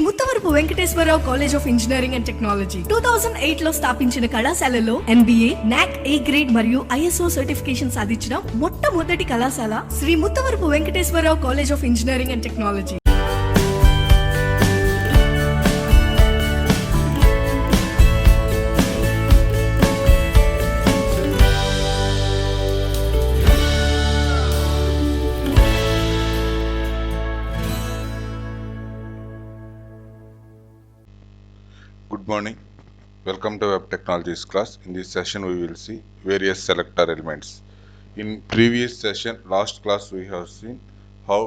Muttavarapu Venkateswara Rao college of engineering and technology 2008 లో స్థాపించిన కళాశాలలో MBA, NAC A గ్రేడ్ మరియు ISO సర్టిఫికేషన్ సాధించిన మొట్టమొదటి కళాశాల Sri Muttavarapu Venkateswara Rao college of engineering and technology. Good morning. Welcome to Web Technologies class. In this session we will see various selector elements. In previous session, last class, we have seen how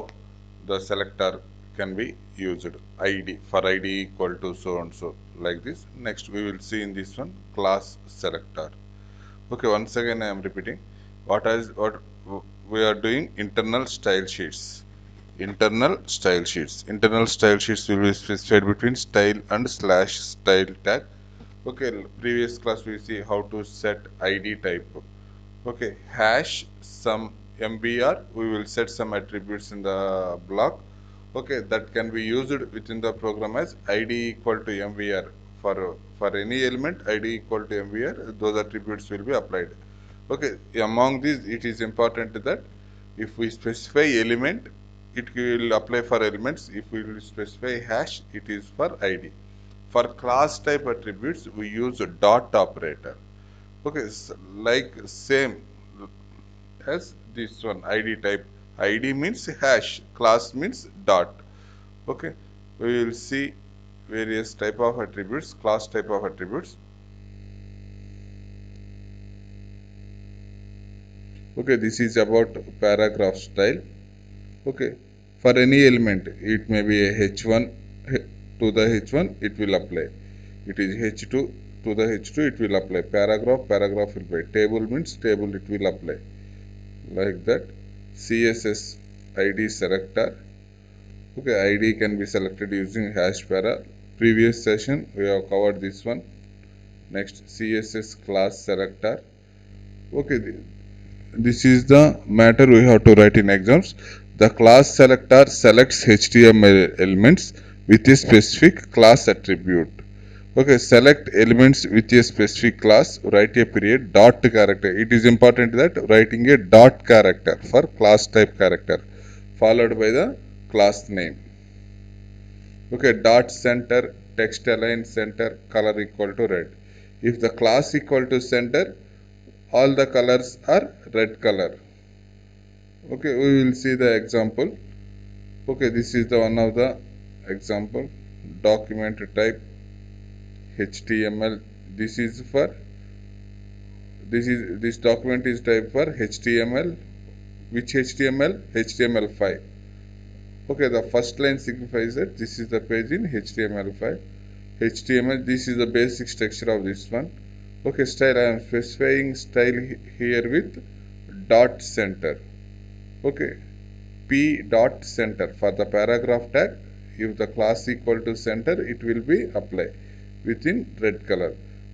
the selector can be used. ID, for ID equal to so and so, like this. Next we will see in this one class selector. Okay, once again I am repeating what we are doing. Internal style sheets. Internal style sheets will be specified between style and / style tag. Okay, previous class we see how to set ID type. Okay, hash some mbr, we will set some attributes in the block. Okay, that can be used within the program as id equal to mbr. For any element, id equal to mbr, those attributes will be applied. Okay, among these it is important that if we specify element, it will apply for elements. If we will specify hash, it is for id. For class type attributes, we use a dot operator. Okay, like same as this one, id type. Id means hash, class means dot. Okay, we will see various type of attributes, class type of attributes. Okay, this is about paragraph style. Okay, for any element, it may be a h1 to the h1, it will apply. It is h2 to the h2, it will apply. Paragraph will apply. Table means table, it will apply. Like that. CSS ID selector. Okay, ID can be selected using hash para. Previous session we have covered this one. Next, CSS class selector. Okay, this is the matter we have to write in exams. The class selector selects HTML elements with a specific class attribute. Okay, select elements with a specific class, write a period, dot character. It is important that writing a dot character for class type character, followed by the class name. Okay, dot center, text align center, color equal to red. If the class equal to center, all the colors are red color. Okay, we will see the example. Okay, this is the one of the example. Document type HTML. This document is type for HTML. Which HTML? HTML5. Okay, the first line signifies that this is the page in HTML5. HTML, this is the basic structure of this one. Okay, style, I am specifying style here with dot center. Okay, p dot center for the paragraph tag. If the class equal to center, it will be apply within red color.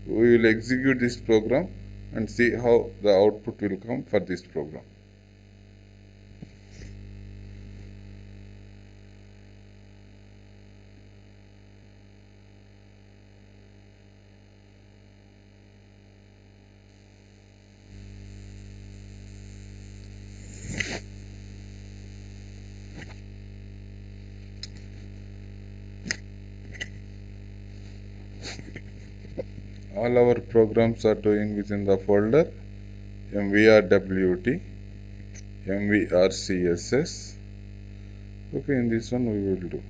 We will execute this program and see how the output will come for this program. All our programs are doing within the folder mvrwt, mvrcss. Okay, in this one we will do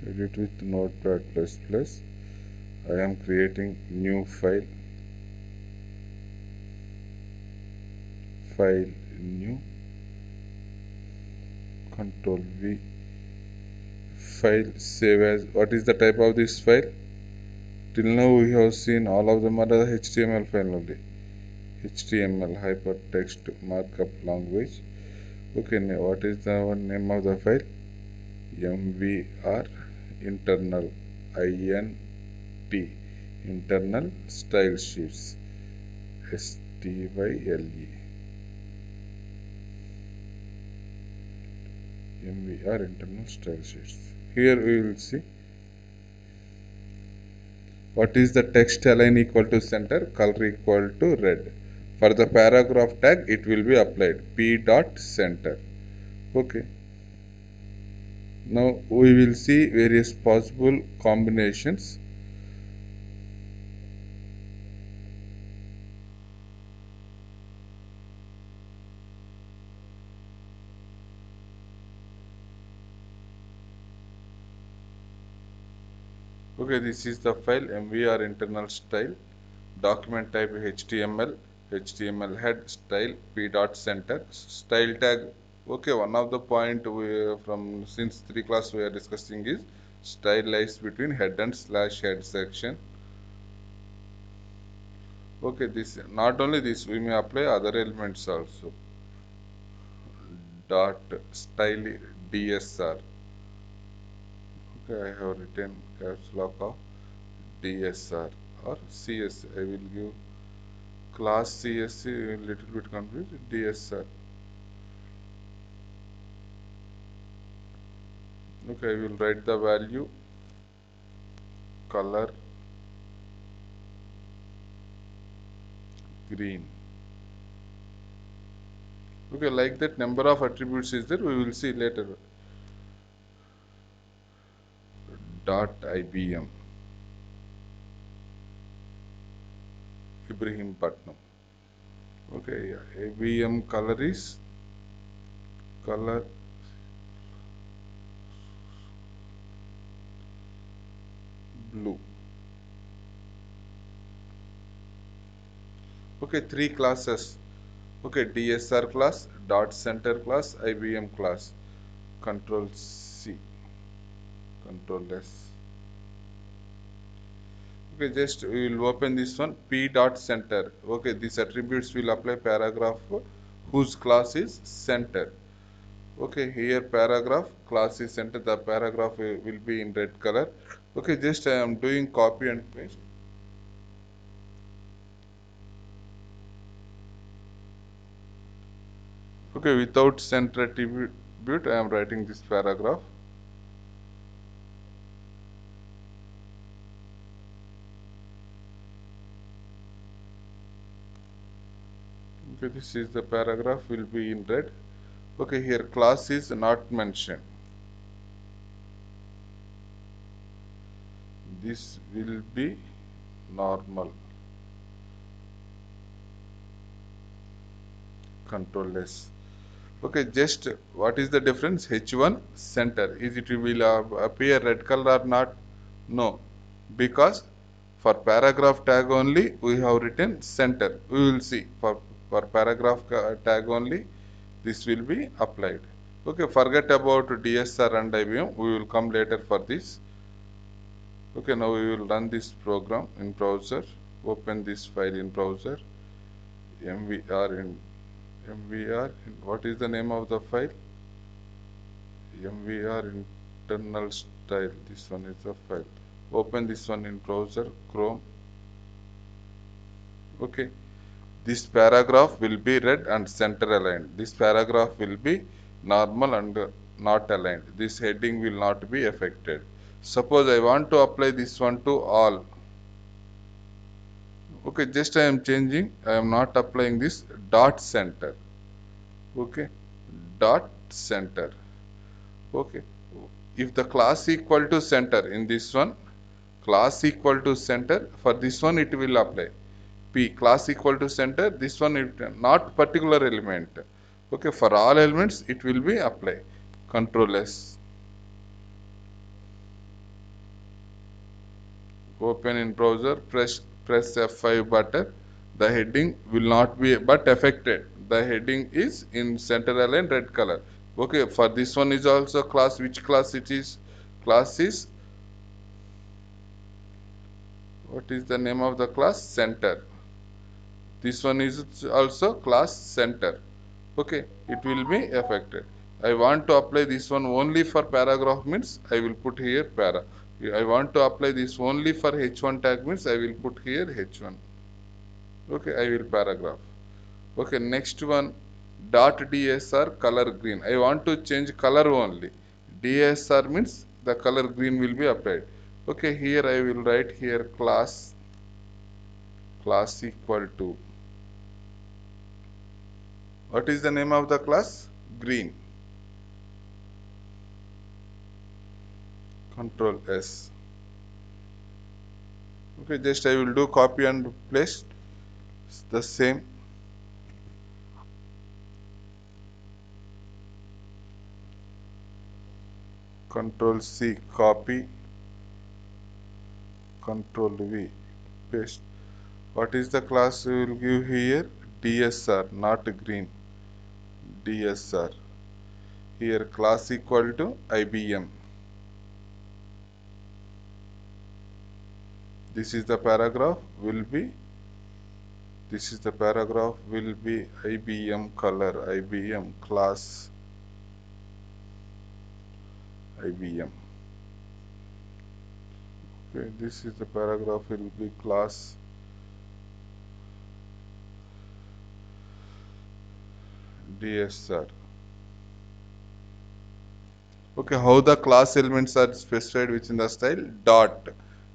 edit with notepad++. I am creating new file new, Control V, file, save as. What is the type of this file? Till now we have seen all of them are the HTML file only. HTML hypertext markup language. Okay, now what is the name of the file? mvr internal int internal style sheets style. MVR internal style sheets. Here we will see what is the text align equal to center, color equal to red. For the paragraph tag, it will be applied p dot center. Okay. Now we will see various possible combinations. Okay, this is the file MVR internal style, document type HTML, HTML head style p dot center, style tag. Okay, one of the point we from since 3 class we are discussing is style lies between head and slash head section. Okay, this not only this, we may apply other elements also. Dot style DSR. Okay, I have written caps lock of DSR or CS. I will give class CSC a little bit confused. DSR. Okay, I will write the value, color, green. Okay, like that number of attributes is there, we will see later. Dot IBM. Ibrahim Patnam. Okay, IBM color is color blue. Okay, 3 classes. Okay, DSR class, dot center class, IBM class. Control C, Control S. Okay, just we will open this one p dot center. Okay, these attributes will apply paragraph whose class is center. Okay, here paragraph class is center. The paragraph will be in red color. Okay, just I am doing copy and paste. Okay, without center attribute, I am writing this paragraph. Okay, this is the paragraph will be in red. Okay, here class is not mentioned. This will be normal. Control S. Okay, just what is the difference? H1 center. Is it will appear red color or not? No, because for paragraph tag only we have written center. We will see for paragraph tag only this will be applied. Okay, forget about DSR and IBM. We will come later for this. Okay, now we will run this program in browser. Open this file in browser. MVR in MVR. What is the name of the file? MVR internal style. This one is the file. Open this one in browser, Chrome. Okay. This paragraph will be red and center aligned. This paragraph will be normal and not aligned. This heading will not be affected. Suppose I want to apply this one to all. Okay, just I am changing. I am not applying this dot center. Okay, dot center. Okay, if the class equal to center in this one, class equal to center, for this one it will apply. P class equal to center, this one it not particular element. Okay, for all elements it will be apply. Control S. Open in browser, press F5 button. The heading will not be but affected. The heading is in center align red color. Okay, for this one is also class. Which class it is? Class is, what is the name of the class? Center. This one is also class center. Okay, it will be affected. I want to apply this one only for paragraph means I will put here para. I want to apply this only for H1 tag means I will put here H1. Okay, I will paragraph. Okay, next one, dot DSR color green. I want to change color only. DSR means the color green will be applied. Okay, here I will write here class equal to, what is the name of the class? Green. Control S. Okay, just I will do copy and paste the same. Control C, copy. Control V, paste. What is the class we will give here? DSR, not green. DSR. Here class equal to IBM. This is the paragraph will be, this is the paragraph will be IBM color, IBM class, IBM. Okay, this is the paragraph will be class DSR. Okay, how the class elements are specified within the style? Dot.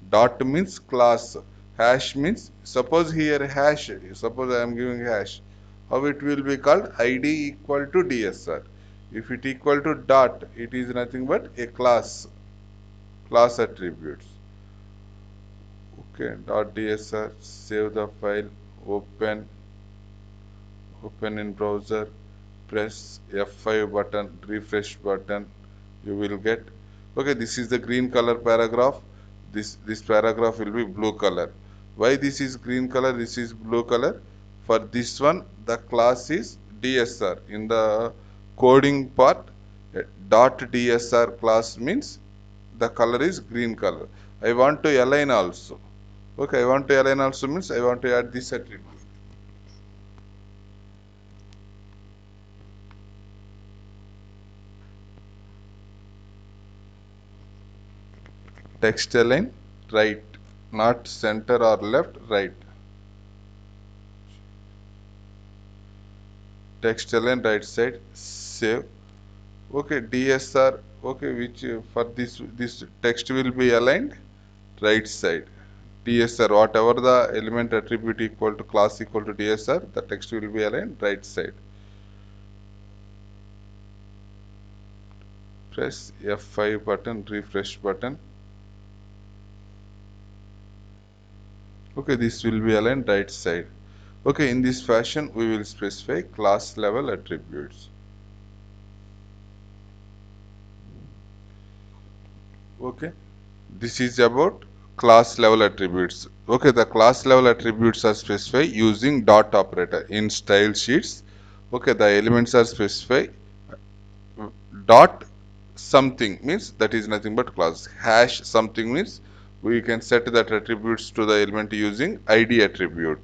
Dot means class. Hash means, suppose here hash, suppose I am giving hash. How it will be called? ID equal to DSR. If it equal to dot, it is nothing but a class. Class attributes. Okay, dot DSR, save the file, open in browser, press F5 button, refresh button, you will get, okay, this is the green color paragraph, this paragraph will be blue color. Why this is green color, this is blue color? For this one the class is DSR. In the coding part, dot DSR class means the color is green color. I want to align also. Okay, I want to align also means I want to add this attribute. Text align right, not center or left, right. Text align right side, save. Okay, DSR, okay, which for this text will be aligned right side. DSR, whatever the element attribute equal to class equal to DSR, the text will be aligned right side. Press F5 button, refresh button. Okay, this will be aligned right side. Okay, in this fashion we will specify class level attributes. Okay, this is about class level attributes. Okay, the class level attributes are specified using dot operator in style sheets. Okay, the elements are specified dot something means that is nothing but class. Hash something means we can set that attributes to the element using ID attribute.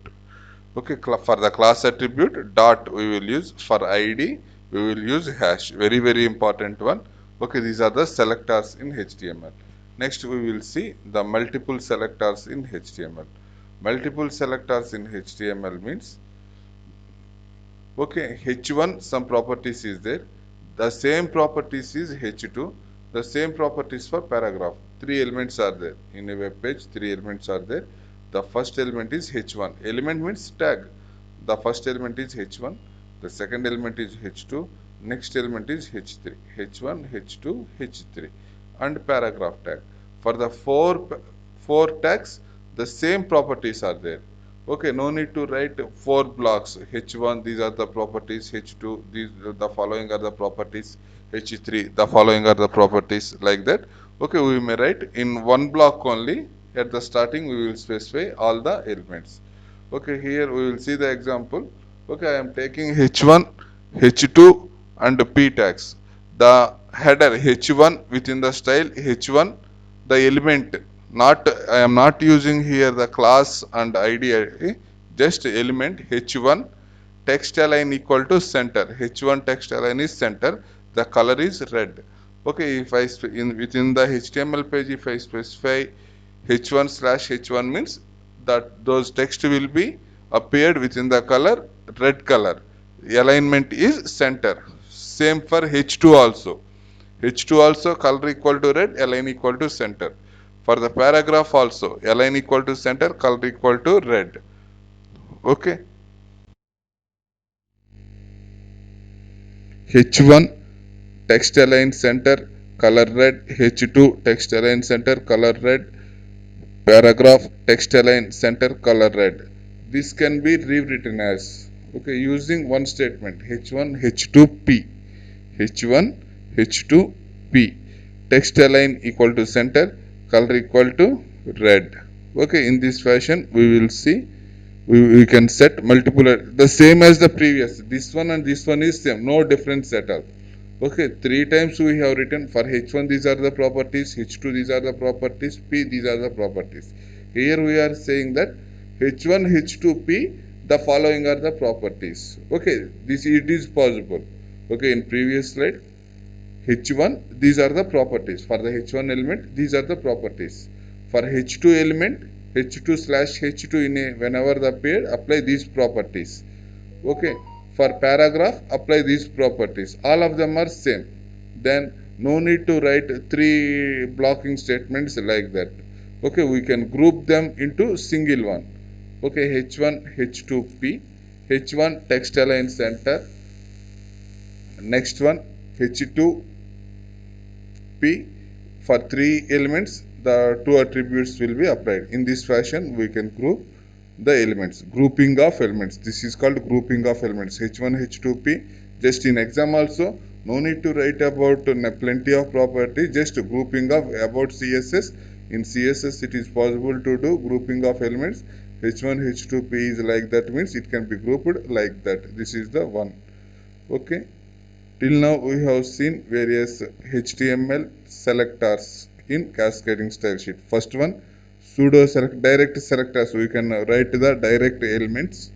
Okay, for the class attribute dot we will use, for ID we will use hash. Very important one. Okay, these are the selectors in HTML. Next we will see the multiple selectors in HTML. Multiple selectors in HTML means, okay, H1 some properties is there, the same properties is H2, the same properties for paragraph. Three elements are there in a web page, three elements are there. The first element is H1. Element means tag. The first element is H1, the second element is H2, next element is H3. H1, H2, H3 and paragraph tag. For the four tags, the same properties are there. Okay, no need to write four blocks. H1, these are the properties. H2, these the following are the properties. H3, the following are the properties, like that. Okay, we may write in one block only. At the starting, we will specify all the elements. Okay, here we will see the example. Okay, I am taking H1, H2 and P tags. The header H1 within the style H1, the element, not I am not using here the class and ID, just element H1 text align equal to center. H1 text align is center, the color is red. Okay, if I within the HTML page, if I specify H1/H1 means that those text will be appeared within the color red color. alignment is center. Same for H2 also. H2 also color equal to red, align equal to center. For the paragraph also, align equal to center, color equal to red. Okay. H1 text align center, color red. H2 text align center, color red. Paragraph text align center, color red. This can be rewritten as, okay, using one statement, H1 H2 P. H1 H2 P. Text align equal to center, color equal to red. Okay, in this fashion we will see, we can set multiple, the same as the previous. This one and this one is same, no difference at all. Okay, three times we have written for H1 these are the properties, H2 these are the properties, P these are the properties. Here we are saying that H1 H2 P, the following are the properties. Okay, this it is possible. Okay, in previous slide H1 these are the properties. For the H1 element these are the properties. For H2 element H2 slash H2 in a whenever the pair apply these properties. Okay, for paragraph apply these properties, all of them are same. Then no need to write three blocking statements like that. Okay, we can group them into single one. Okay, H1 H2 P, H1 text align center, next one H2 P. For three elements the two attributes will be applied. In this fashion we can group the elements, grouping of elements. This is called grouping of elements, H1 H2P. Just in exam also no need to write about plenty of properties, just grouping of about CSS. In CSS it is possible to do grouping of elements. H1 H2P is like that, means it can be grouped like that. This is the one. Okay, till now we have seen various HTML selectors in cascading style sheet. First one, pseudo select direct selectors. We can write the direct elements.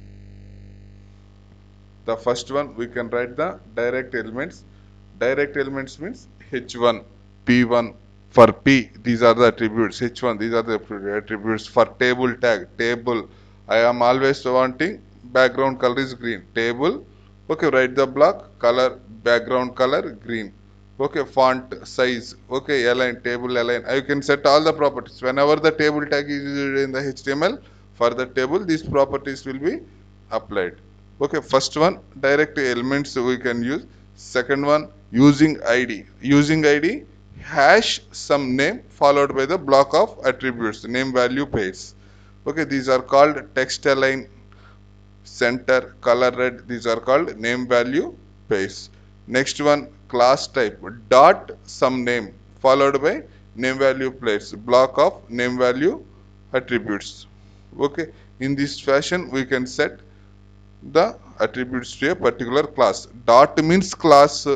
The first one we can write the direct elements. Direct elements means H1 P1. For P these are the attributes, H1 these are the attributes. For table tag, table I am always wanting background color is green, table. Okay, write the block, color background color green. Okay, font size, okay, align, table align. I can set all the properties. Whenever the table tag is used in the HTML, for the table these properties will be applied. Okay, first one direct elements we can use. Second one using ID. Using ID, hash some name followed by the block of attributes, name value pairs. Okay, these are called text align center, color red. These are called name value pairs. Next one class type, dot some name followed by name value pairs, block of name value attributes. Okay, in this fashion we can set the attributes to a particular class. Dot means class,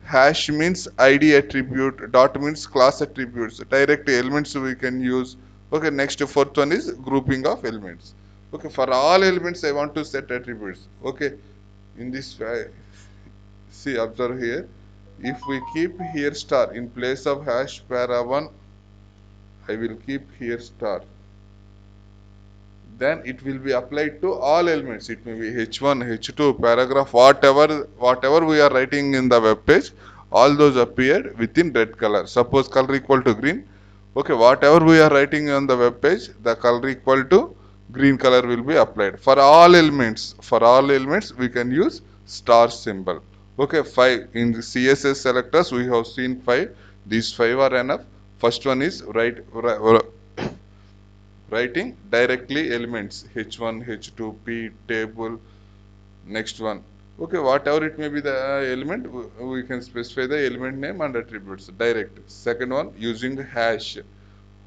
hash means ID attribute, dot means class attributes, direct elements we can use. Okay, next fourth one is grouping of elements. Okay, for all elements I want to set attributes. Okay, in this way, see, observe here, if we keep here star in place of hash para1, I will keep here star, then it will be applied to all elements. It may be H1, H2, paragraph, whatever we are writing in the web page, all those appeared within red color. Suppose color equal to green. Okay, whatever we are writing on the web page, the color equal to green color will be applied. For all elements, we can use star symbol. Okay, 5. In the CSS selectors, we have seen 5. These 5 are enough. First one is writing directly elements H1 H2 P table. Next one, okay, whatever it may be the element, we can specify the element name and attributes direct. Second one, using hash.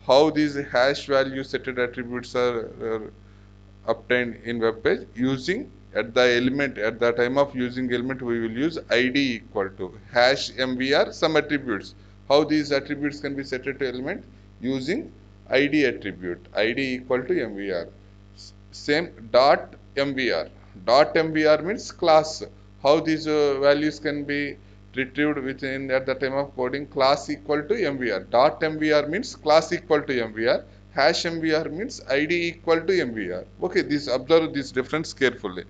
How these hash value setted attributes are obtained in web page? Using at the element, at the time of using element, we will use id equal to hash mvr some attributes. How these attributes can be set to element? Using id attribute, id equal to mvr. Same dot mvr. Dot mvr means class. How these values can be retrieved within at the time of coding? Class equal to mvr. Dot mvr means class equal to mvr. Hash mvr means id equal to mvr. Okay, this observe this difference carefully.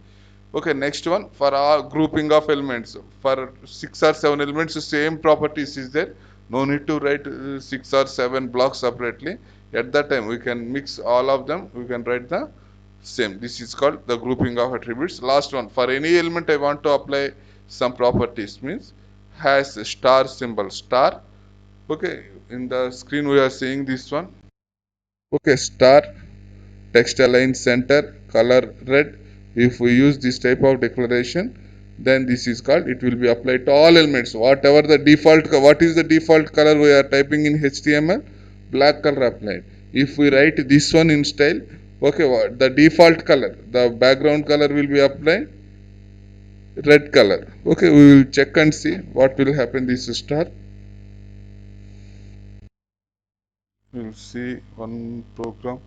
Okay, next one for our grouping of elements. For 6 or 7 elements, same properties is there. No need to write 6 or 7 blocks separately. At that time, we can mix all of them. We can write the same. This is called the grouping of attributes. Last one, for any element I want to apply some properties means has a star symbol. Star. Okay, in the screen we are seeing this one. Okay, star. Text align center, color red. If we use this type of declaration, then this is called, it will be applied to all elements. Whatever the default, what is the default color we are typing in HTML? Black color applied. If we write this one in style, okay, the default color, the background color will be applied red color. Okay, we will check and see what will happen this star. We will see one program.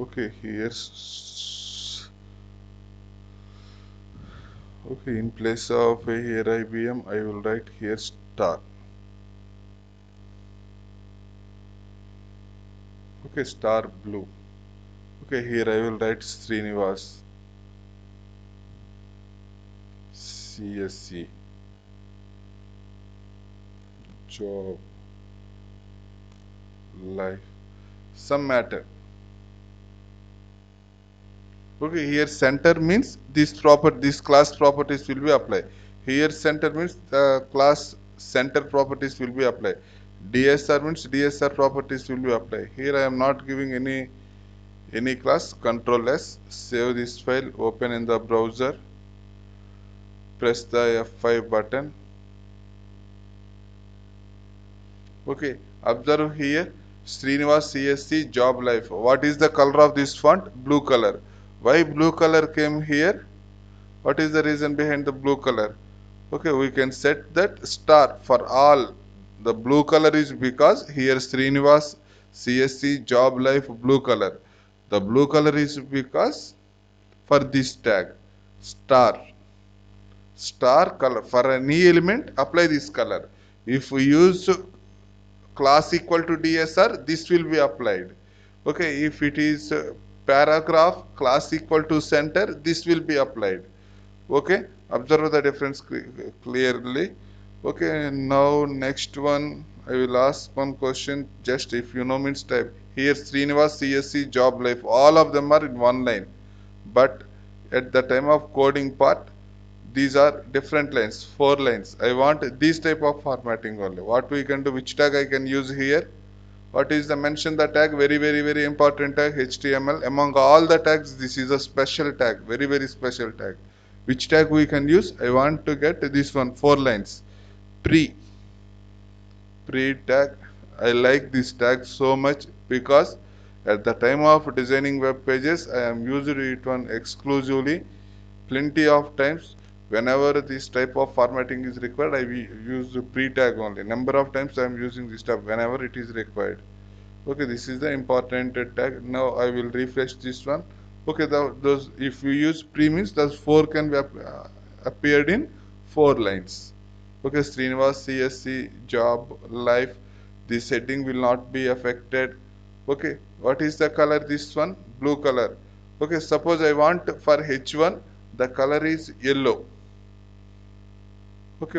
Okay, here's okay, in place of here IBM, I will write here star. Okay, star blue. Okay, here I will write Srinivas. CSC. Job. Life. Some matter. Okay, here center means this class properties will be applied. Here center means the class center properties will be applied. DSR means DSR properties will be applied. Here I am not giving any class. Control S. Save this file. Open in the browser. Press the F5 button. Okay, observe here Srinivas CSC job life. What is the color of this font? Blue color. Why blue color came here? What is the reason behind the blue color? Okay, we can set that star for all. The blue color is because here Srinivas CSC job life blue color. The blue color is because for this tag star. Star color for any element apply this color. If we use class equal to DSR, this will be applied. Okay, if it is paragraph class equal to center, this will be applied. Okay, observe the difference clearly. Okay, now next one, I will ask one question. Just if you know means type. Here Srinivas CSC job life, all of them are in one line. But at the time of coding part, these are different lines, 4 lines. I want this type of formatting only. What we can do, which tag I can use here? What is the mention the tag? Very important tag, HTML. Among all the tags, this is a special tag, very special tag. Which tag we can use? I want to get this one, 4 lines. Pre tag. I like this tag so much because at the time of designing web pages, I am using it one exclusively. Plenty of times whenever this type of formatting is required, I will use the pre tag only. Number of times I am using this tag whenever it is required. Okay, this is the important tag. Now I will refresh this one. Okay, those, if you use pre means those 4 can be appeared in 4 lines. Okay, Srinivas CSC job life. This heading will not be affected. Okay, what is the color? This one blue color. Okay, suppose I want for H1 the color is yellow. Okay,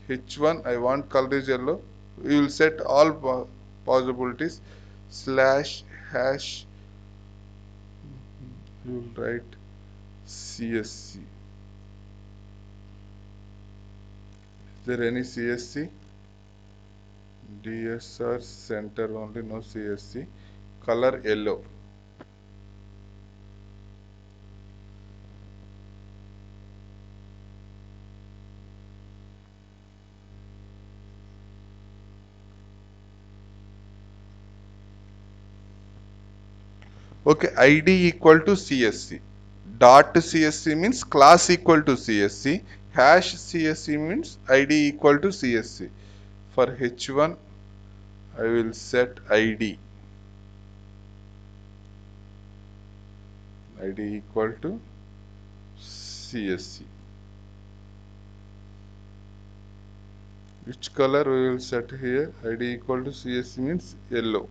H1 I want color is yellow. We will set all possibilities slash hash. You will write CSC. Is there any CSC? DSR center only, no CSC. Color yellow. Okay, ID equal to CSC. Dot CSC means class equal to CSC. Hash CSC means ID equal to CSC. For H1, I will set ID. ID equal to CSC. Which color we will set here? ID equal to CSC means yellow.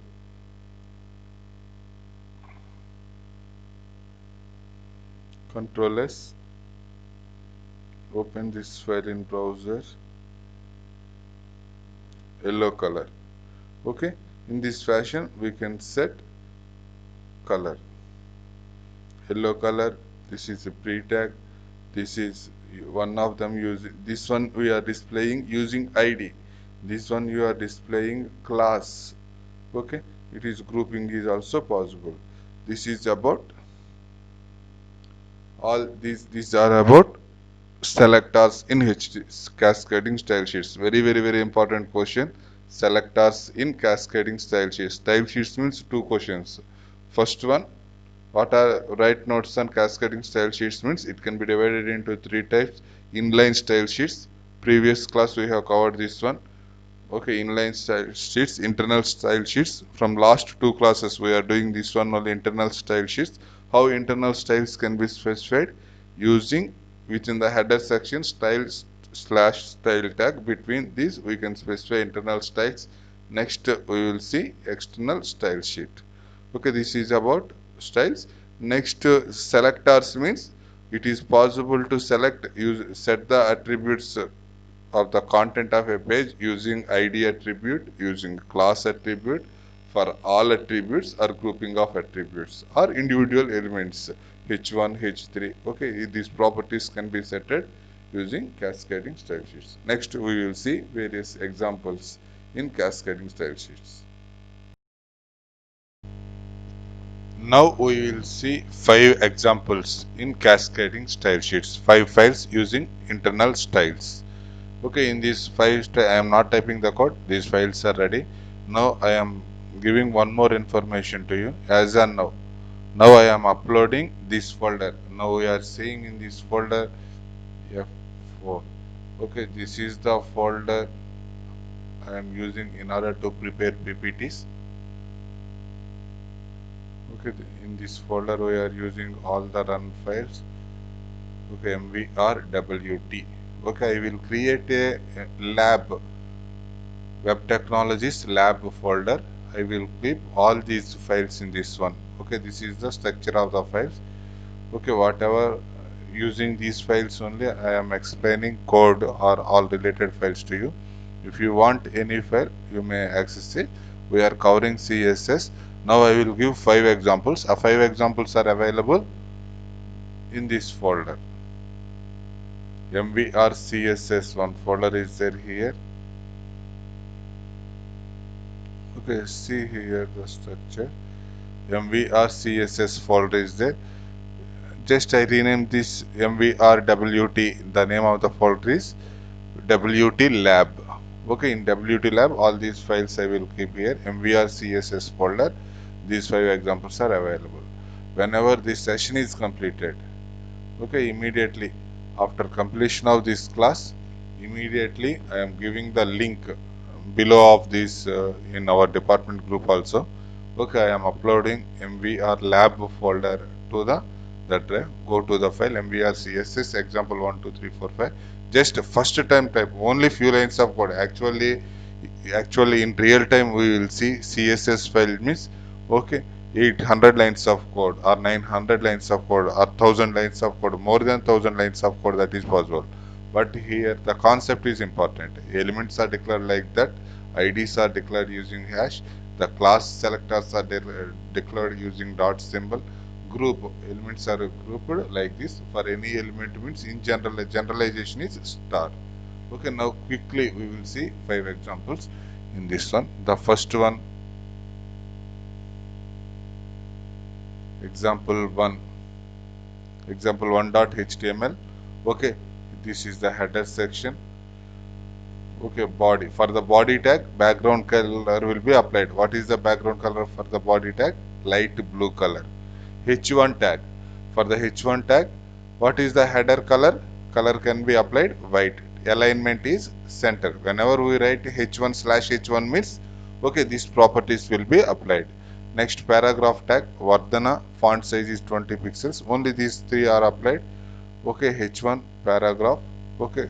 Control S. open this file in browser, yellow color. Okay, in this fashion we can set color, yellow color. This is a pre-tag. This is one of them. Using this one we are displaying using id, this one you are displaying class. Okay, it is grouping is also possible. This is about all these are about selectors in cascading style sheets. Very important question. Selectors in cascading style sheets. Style sheets means two questions. First one, what are write notes on cascading style sheets means it can be divided into three types. Inline style sheets. Previous class we have covered this one. Okay, inline style sheets, internal style sheets. From last two classes we are doing this one only, internal style sheets. How internal styles can be specified using within the header section styles slash style tag. Between these we can specify internal styles. Next we will see external style sheet. Okay, this is about styles. Next selectors means it is possible to select use set the attributes of the content of a page using id attribute, using class attribute for all attributes or grouping of attributes or individual elements h1 h3. Okay, these properties can be set using cascading style sheets. Next we will see various examples in cascading style sheets. Now we will see 5 examples in cascading style sheets, 5 files using internal styles. Okay, in these files I am not typing the code. These files are ready. Now I am giving one more information to you. As and now, I am uploading this folder. Now we are seeing in this folder F4. Okay, this is the folder I am using in order to prepare PPTs. Okay, in this folder we are using all the run files. Okay, mvrwt. Okay, I will create a lab, web technologies lab folder. I will keep all these files in this one. Okay, this is the structure of the files. Okay, whatever using these files only I am explaining code or all related files to you. If you want any file you may access it. We are covering CSS. Now I will give 5 examples. 5 examples are available in this folder. MVR CSS one folder is there here. Okay, see here the structure. MVR CSS folder is there. Just I rename this MVRWT. The name of the folder is WT lab. Okay, in WT lab all these files I will keep here. MVR CSS folder. These 5 examples are available. Whenever this session is completed, okay, immediately after completion of this class, immediately I am giving the link below of this in our department group also. Okay, I am uploading MVR lab folder to that drive. Go to the file MVR CSS example 1 2 3 4 5. Just first time type only few lines of code. Actually in real time we will see CSS file means okay 800 lines of code or 900 lines of code or 1000 lines of code, more than 1000 lines of code, that is possible. But here the concept is important. Elements are declared like that, IDs are declared using hash, the class selectors are declared using dot symbol, group elements are grouped like this. For any element means in general generalization is star. Okay, now quickly we will see 5 examples in this one. The first one, example 1, example 1.html. Okay, this is the header section. Okay, body, for the body tag background color will be applied. What is the background color for the body tag? Light blue color. H1 tag, for the H1 tag what is the header color? Color can be applied white. Alignment is center. Whenever we write H1 slash H1 means okay, these properties will be applied. Next, paragraph tag Vardhana, font size is 20 pixels. Only these 3 are applied. Okay, H1 paragraph. Okay,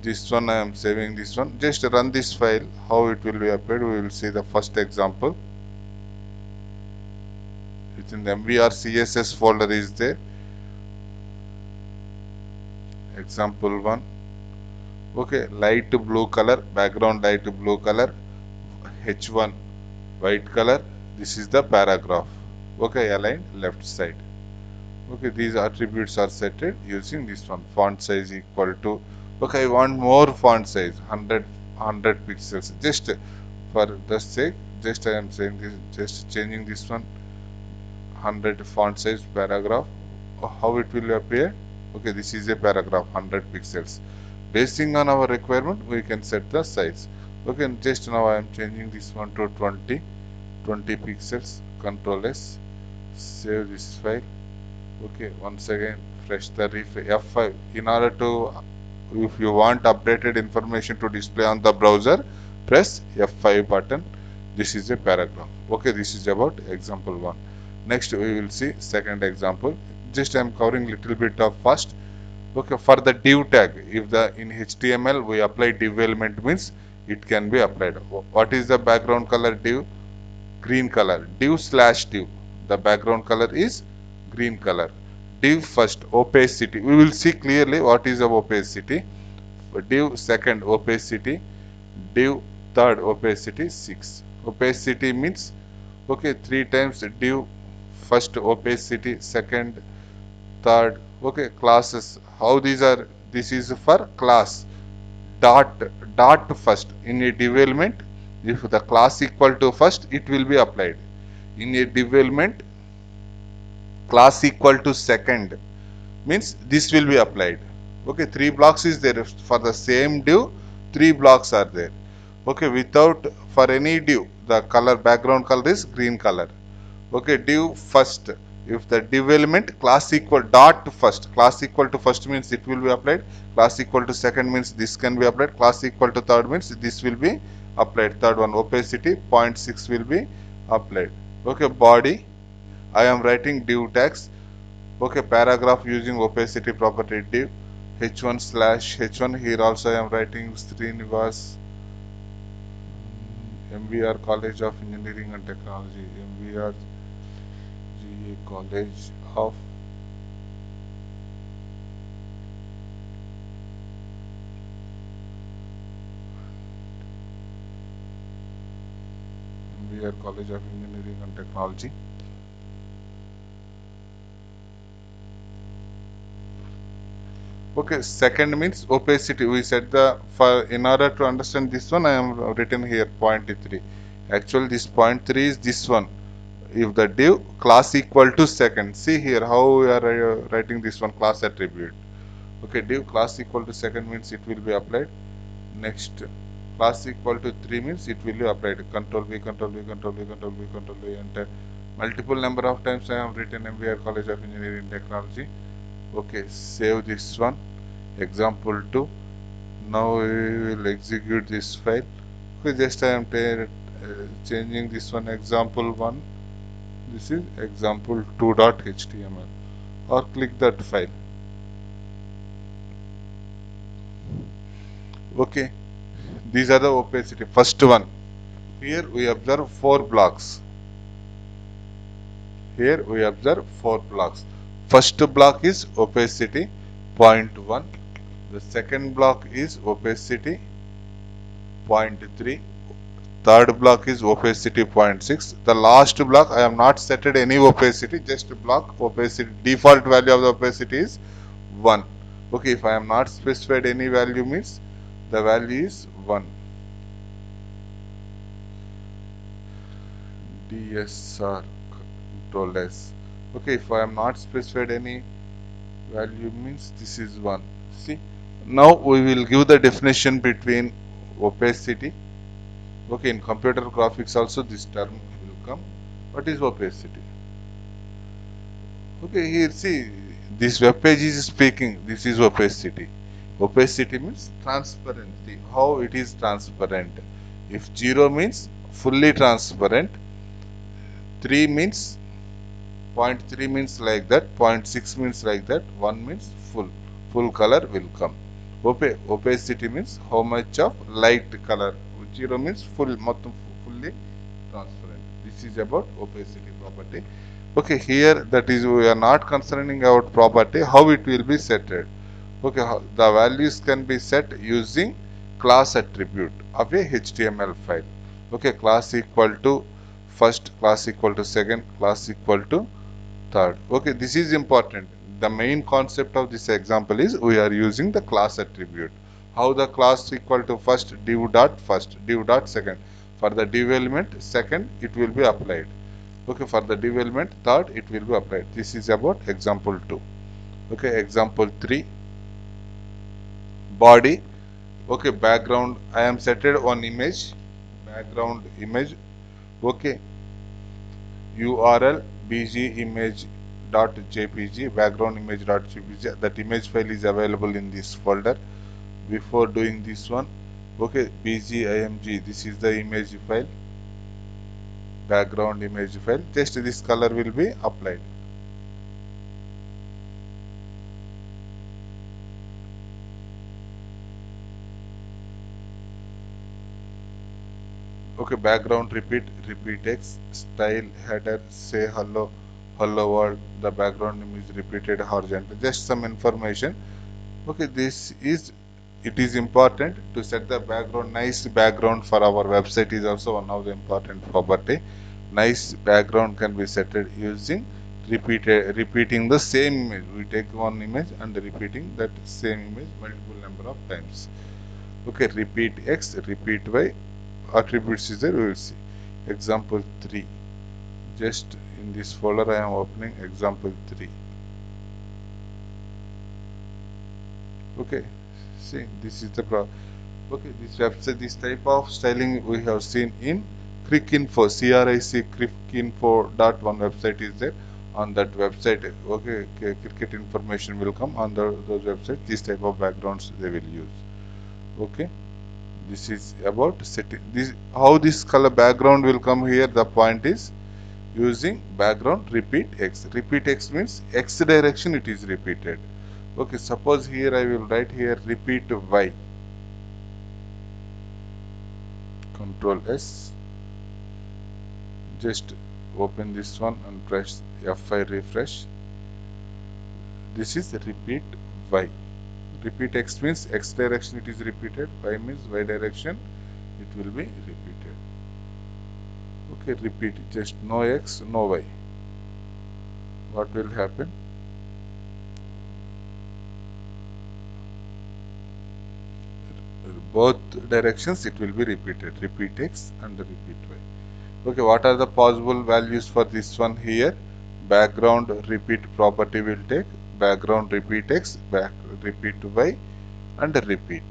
this one I am saving this one. Just run this file. How it will be applied? We will see the first example. Within the MVR CSS folder is there. example 1. Okay, light blue color, background light blue color, H1 white color. This is the paragraph. Okay, aligned left side. Okay, these attributes are set using this one. Font size equal to, okay, I want more font size, 100 pixels. Just for the sake, just I am saying this, just changing this one, 100 font size paragraph. How it will appear? Okay, this is a paragraph, 100 pixels. Basing on our requirement, we can set the size. Okay, just now I am changing this one to 20 pixels. Control S, save this file. Okay, once again, fresh the F5. In order to, if you want updated information to display on the browser, press F5 button. This is a paragraph. Okay, this is about example 1. Next, we will see second example. Just I am covering little bit of first. Okay, for the div tag, if the in HTML we apply div element means it can be applied. What is the background color div? Green color. Div slash div. The background color is green color. Div first opacity. We will see clearly what is the opacity. Div second opacity. Div third opacity 6. Opacity means, okay, 3 times div first opacity, second, third. Okay, classes. How these are? This is for class. Dot first in a div element. If the class equal to first, it will be applied. In a div element, class equal to second means this will be applied. Okay, 3 blocks is there for the same div. 3 blocks are there. Okay, without, for any div, the color background color is green color. Okay, div first. If the div element class equal dot first, class equal to first means it will be applied. Class equal to second means this can be applied. Class equal to third means this will be applied. Third one, opacity 0.6 will be applied. Okay, body. I am writing div tags. Okay, paragraph using opacity property div h1 slash h1. Here also I am writing Srinivas, MBR College of Engineering and Technology, MBR GA College of MBR College of Engineering and Technology. Okay, second means opacity. We said the, for in order to understand this one, I am written here 0.3. Actually, this 0.3 is this one. If the div class equal to second, see here how we are writing this one, class attribute. Okay, div class equal to second means it will be applied. Next, class equal to 3 means it will be applied. Control V, Control V, Control V, Control V, Control V, enter. Multiple number of times I have written MBR College of Engineering Technology. Okay, save this one. Example 2. Now we will execute this file. Okay, just I am changing this one, example 1. This is example 2.html, or click that file. Okay, these are the opacity. First one. Here we observe 4 blocks. Here we observe 4 blocks. First block is opacity 0.1. The second block is opacity 0.3. Third block is opacity 0.6. The last block I have not set any opacity, just block opacity. Default value of the opacity is 1. Okay, if I am not specified any value means the value is 1. DSR Control S. Okay, if I am not specified any value means this is 1. See, now we will give the definition between opacity. Okay, in computer graphics also this term will come. What is opacity? Okay, here see, this web page is speaking, this is opacity. Opacity means transparency, how it is transparent. If 0 means fully transparent, 3 means 0.3 means like that, 0.6 means like that, 1 means full color will come. Opacity means how much of light color. 0 means fully transparent. This is about opacity property. Okay, here that is we are not concerning about property, how it will be set. Okay, the values can be set using class attribute of a HTML file. Okay, class equal to first, class equal to second, class equal to third. Okay, this is important. The main concept of this example is we are using the class attribute. How the class equal to first, div dot first, div dot second. For the div element second, it will be applied. Okay, for the div element third, it will be applied. This is about example 2. Okay, example 3, body. Okay, background, I am setted on image, background image. Okay, URL bg image dot jpg, background image dot jpg. That image file is available in this folder. Before doing this one, okay, bgimg, this is the image file, background image file. Just this color will be applied. Okay, background repeat, repeat text, style, header, say hello, hello world. The background name is repeated horizontal. Just some information. Okay, it is important to set the background. Nice background for our website is also one of the important property. Nice background can be set using repeating the same image. We take one image and repeating that same image multiple number of times. Okay, repeat X, repeat Y, attributes is there, we will see. Example 3. Just in this folder I am opening example 3. Okay, see, this is the okay, this website, this type of styling we have seen in Cricinfo, cricinfo.one website is there. On that website, okay, cricket information will come on those websites. This type of backgrounds they will use. Okay, this is about setting this. How this color background will come here? The point is using background repeat X. Repeat X means X direction it is repeated. Okay, suppose here I will write here repeat Y. Control S. Just open this one and press F5 refresh. This is repeat Y. Repeat X means X direction it is repeated. Y means Y direction it will be repeated. Okay, repeat. Just no X, no Y. What will happen? Both directions it will be repeated. Repeat X and repeat Y. Okay, what are the possible values for this one here? Background repeat property will take background repeat X, back repeat Y, and repeat.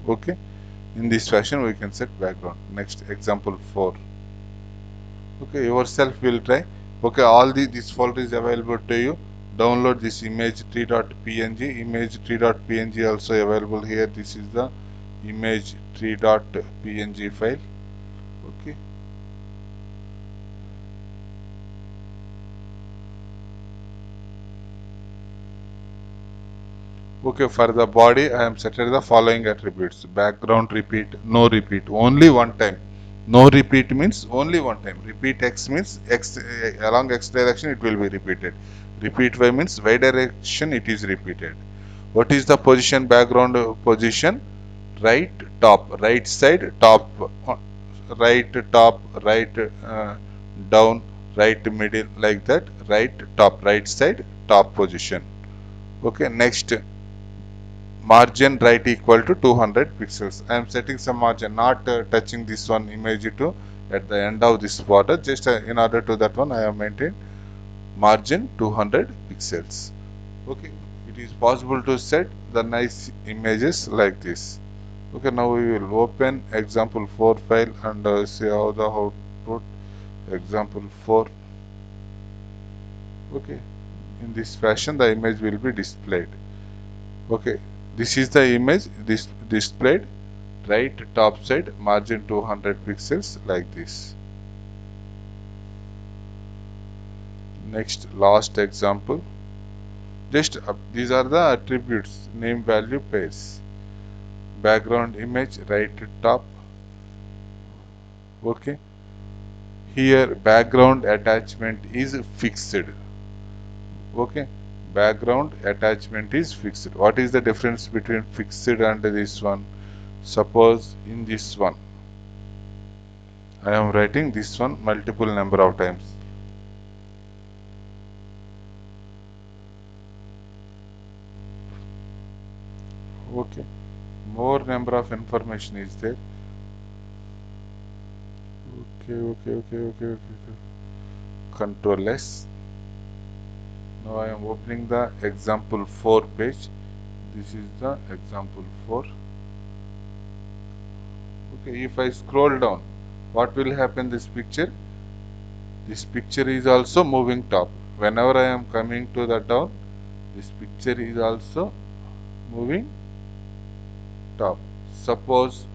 Okay, in this fashion we can set background. Next example 4. Okay, yourself will try. Okay, all this folder is available to you. Download this image tree.png. Image tree.png also available here. This is the image tree.png file. Okay. Okay, for the body, I am setting the following attributes. Background repeat, no repeat, only one time. No repeat means only one time. Repeat X means X along X direction it will be repeated. Repeat Y means Y direction it is repeated. What is the position, background position? Right top, right side, top, right top, right down, right middle, like that. Right top, right side, top position. Okay, next margin right equal to 200 pixels. I am setting some margin, not touching this one image to at the end of this border. Just in order to that one, I have maintained margin 200 pixels. Okay, it is possible to set the nice images like this. Okay, now we will open example 4 file and see how the output example 4. Okay, in this fashion the image will be displayed. Okay, this is the image this displayed. Right top side margin 200 pixels like this. Next last example, just these are the attributes, name value pairs. Background image right top. Okay, here background attachment is fixed. Okay, background attachment is fixed. What is the difference between fixed and this one? Suppose in this one I am writing this one multiple number of times. Okay, more number of information is there. Okay. Control S. Now I am opening the example 4 page. This is the example 4. Okay, if I scroll down, what will happen this picture? This picture is also moving top. Whenever I am coming to the down, this picture is also moving top. Suppose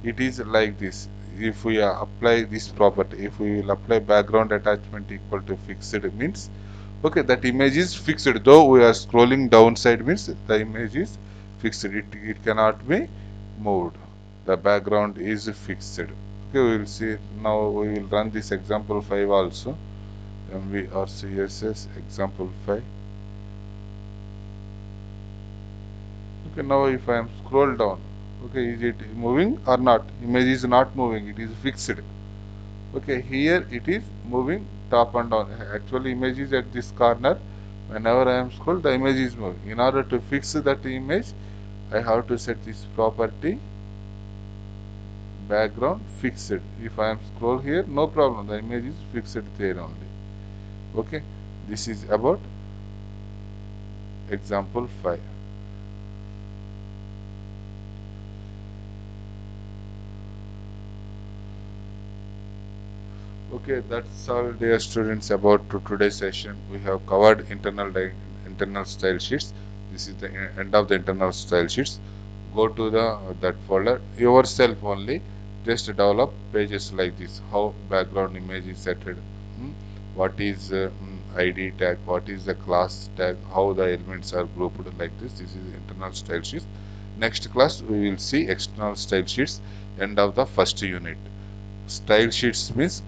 it is like this. If we apply this property, if we will apply background attachment equal to fixed means, okay, that image is fixed. Though we are scrolling downside means the image is fixed. It cannot be moved. The background is fixed. Okay, we will see. Now we will run this example 5 also. MV or CSS example 5. Okay, now if I am scroll down, okay, is it moving or not? Image is not moving, it is fixed. Okay, here it is moving top and down. Actually, image is at this corner. Whenever I am scroll, the image is moving. In order to fix that image, I have to set this property background fixed. If I am scroll here, no problem. The image is fixed there only. Okay, this is about example 5. Okay, that's all, dear students, about today's session. We have covered internal style sheets. This is the end of the internal style sheets. Go to the that folder yourself only. Just develop pages like this. How background image is set. What is ID tag? What is the class tag? How the elements are grouped like this. This is internal style sheets. Next class we will see external style sheets. End of the first unit. Style sheets means,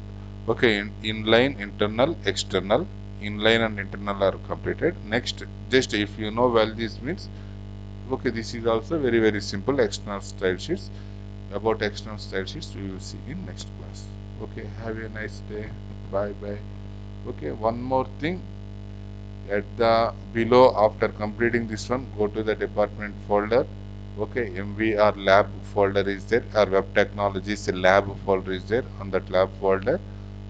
okay, inline, internal, external. Inline and internal are completed. Next, just if you know well this means, okay, this is also very simple external style sheets. About external style sheets we will see in next class. Okay, have a nice day. Bye. Okay, one more thing. At the below, after completing this one, go to the department folder. Okay, MVR lab folder is there, or web technologies lab folder is there. On that lab folder,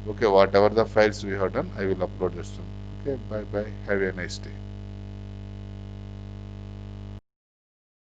okay, whatever the files we have done, I will upload this one. Okay, bye. Have a nice day.